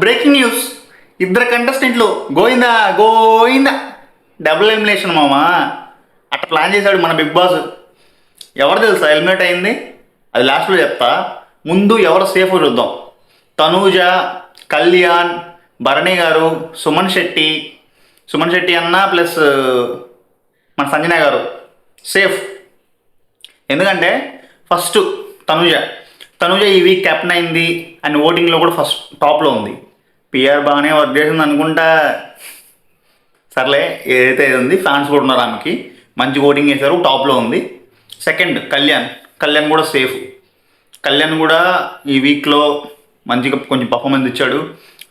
Breaking news, ఇద్దరు కంటెస్టెంట్లు గోయిందా గోయిందా, double elimination మామా. అట్లా ప్లాన్ చేశాడు మన బిగ్ బాస్. ఎవరు తెలుసా ఎలిమినేట్ అయింది? అది లాస్ట్లో చెప్తా. ముందు ఎవరు సేఫ్ చూద్దాం. తనూజ, కళ్యాణ్, భరణి గారు, సుమన్ శెట్టి అన్న ప్లస్ మన సంజన గారు సేఫ్. ఎందుకంటే ఫస్ట్ తనూజ ఈ వీక్ కెప్టెన్ అయింది అండ్ ఓటింగ్లో కూడా ఫస్ట్ టాప్లో ఉంది. పిఆర్ బాగానే వర్క్ చేసింది అనుకుంటా. సర్లే, ఏదైతే ఉంది ఫ్యాన్స్ కూడా ఉన్నారు, ఆమెకి మంచి ఓటింగ్ చేశారు, టాప్లో ఉంది. సెకండ్ కళ్యాణ్ కూడా సేఫ్. కళ్యాణ్ కూడా ఈ వీక్లో మంచిగా కొంచెం పర్ఫార్మెన్స్ ఇచ్చాడు.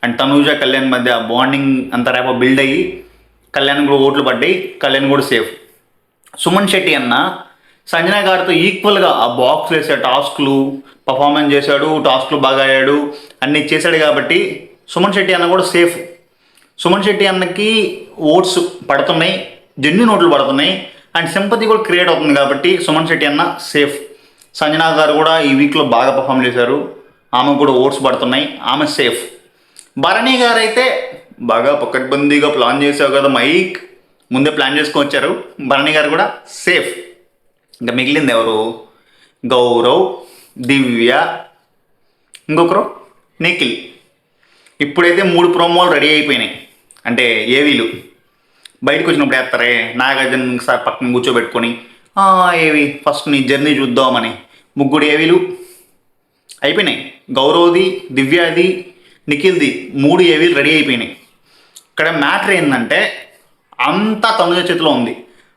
అండ్ తనూజ కళ్యాణ్ మధ్య బాండింగ్ అంత రేప బిల్డ్ అయ్యి కళ్యాణ్ కూడా ఓట్లు పడ్డాయి. కళ్యాణ్ కూడా సేఫ్. సుమన్ శెట్టి అన్న సంజన గారితో ఈక్వల్గా ఆ బాక్స్ వేసే టాస్క్లు పర్ఫార్మెన్స్ చేశాడు, టాస్క్లు బాగా ఆడాడు, అన్నీ చేశాడు కాబట్టి సుమన్ శెట్టి అన్న కూడా సేఫ్. సుమన్ శెట్టి అన్నకి ఓట్స్ పడుతున్నాయి, జెన్యున్ ఓట్లు పడుతున్నాయి అండ్ సింపతి కూడా క్రియేట్ అవుతుంది కాబట్టి సుమన్ శెట్టి అన్న సేఫ్. సంజన గారు కూడా ఈ వీక్లో బాగా పర్ఫామ్ చేశారు, ఆమె కూడా ఓట్స్ పడుతున్నాయి, ఆమె సేఫ్. భరణి గారు అయితే బాగా పకడ్బందీగా ప్లాన్ చేశావు కదా మైక్, ముందే ప్లాన్ చేసుకొని వచ్చారు. భరణి గారు కూడా సేఫ్. ఇంకా మిగిలింది ఎవరు? గౌరవ్, దివ్య, ఇంకొకరు నిఖిల్. ఇప్పుడైతే 3 ప్రోమోలు రెడీ అయిపోయినాయి. అంటే ఏవీలు బయటకు వచ్చినప్పుడు వేస్తారే, నాగార్జున సార్ పక్కన కూర్చోబెట్టుకొని ఏవి ఫస్ట్ నీ జర్నీ చూద్దామని 3 ఏవీలు అయిపోయినాయి. గౌరవ్ది, దివ్యది, నిఖిల్ది 3 ఏవీలు రెడీ అయిపోయినాయి. ఇక్కడ మ్యాటర్ ఏంటంటే అంతా తనుజ చేతిలో ఉంది.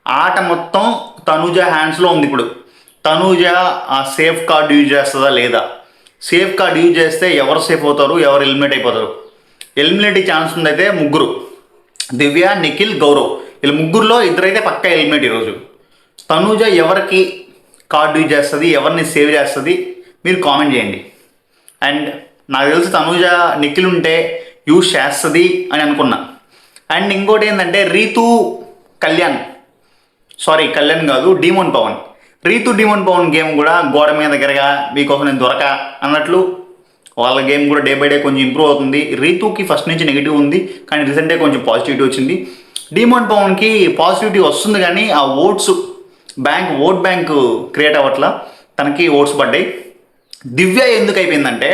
ఆట మొత్తం తనుజ హ్యాండ్స్లో ఉంది. ఇప్పుడు తనుజ ఆ సేఫ్ కార్డ్ యూజ్ చేస్తుందా లేదా? సేఫ్ కార్డ్ యూజ్ చేస్తే ఎవరు సేఫ్ అవుతారు, ఎవరు ఎలిమినేట్ అయిపోతారు? ఎలిమినేట్ ఛాన్స్ ఉందైతే 3, దివ్య, నిఖిల్, గౌరవ్. వీళ్ళు 3లో ఇద్దరైతే పక్కా ఎలిమినేట్ ఈరోజు. తనుజ ఎవరికి కార్డ్ యూజ్ చేస్తుంది, ఎవరిని సేవ్ చేస్తుంది మీరు కామెంట్ చేయండి. అండ్ నాకు తెలిసి తనుజ నిఖిల్ ఉంటే యూజ్ చేస్తుంది అని అనుకున్నా. అండ్ ఇంకోటి ఏంటంటే కళ్యాణ్ కాదు, demon Pavan. Demon Pavan game కూడా గోడ మీద దగ్గరగా మీకోసం నేను దొరక అన్నట్లు వాళ్ళ గేమ్ కూడా డే బై డే కొంచెం ఇంప్రూవ్ అవుతుంది. రీతుకి ఫస్ట్ నుంచి నెగిటివ్ ఉంది కానీ రీసెంట్గా కొంచెం పాజిటివిటీ వచ్చింది. డీమోన్ పవన్కి పాజిటివిటీ వస్తుంది కానీ ఆ ఓట్ బ్యాంక్ క్రియేట్ అవ్వట్లా, తనకి ఓట్స్ పడ్డాయి. దివ్య ఎందుకు అయిపోయిందంటే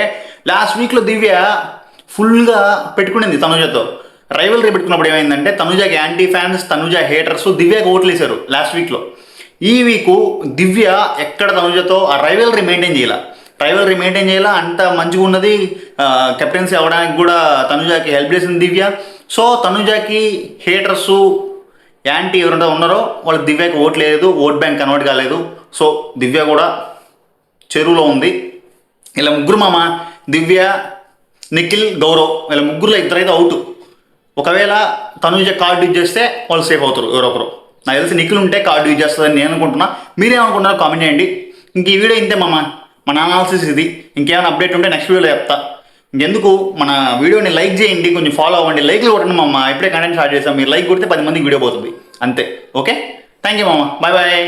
లాస్ట్ వీక్లో దివ్య ఫుల్గా పెట్టుకునేది తనుజతో, రైవల్రీ పెట్టుకున్నప్పుడు ఏమైందంటే తనుజకి యాంటీ ఫ్యాన్స్, తనుజ హేటర్స్ దివ్యకి ఓట్లు వేశారు లాస్ట్ వీక్లో. ఈ వీకు దివ్య ఎక్కడ తనుజతో ఆ రైవల్రీ మెయింటైన్ చేయాల, అంత మంచిగా ఉన్నది. కెప్టెన్సీ అవ్వడానికి కూడా తనుజకి హెల్ప్ చేసింది దివ్య. సో తనుజకి హేటర్స్, యాంటీ ఎవరైతే ఉన్నారో వాళ్ళకి దివ్యకి ఓట్ లేదు, ఓట్ బ్యాంక్ కన్వర్ట్ కాలేదు. సో దివ్య కూడా చెరువులో ఉంది. ఇలా 3 మామ, దివ్య, నిఖిల్, గౌరవ్, వీళ్ళ 3లో ఇద్దరైతే అవుట్. ఒకవేళ తనుజ కార్డు యూజ్ చేస్తే వాళ్ళు సేఫ్ అవుతారు ఎవరొకరు. నాకు తెలిసి నిఖిల్ ఉంటే కార్డు యూజ్ చేస్తుందని నేను అనుకుంటున్నా. మీరేమనుకుంటున్నారో కామెంట్ చేయండి. ఇంక ఈ వీడియో ఇంతే మామ, మన అనాలిసిస్ ఇది. ఇంకేమైనా అప్డేట్ ఉంటే నెక్స్ట్ వీడియోలో చెప్తా. ఇంకెందుకు మన వీడియోని లైక్ చేయండి, కొంచెం ఫాలో అవ్వండి, లైక్లు కొట్టండి మామ. ఇప్పుడే కంటెంట్ స్టార్ట్ చేసాం, మీరు లైక్ కొడితే 10 మందికి వీడియో పోతుంది అంతే. ఓకే, థ్యాంక్ యూ మామ, బాయ్ బాయ్.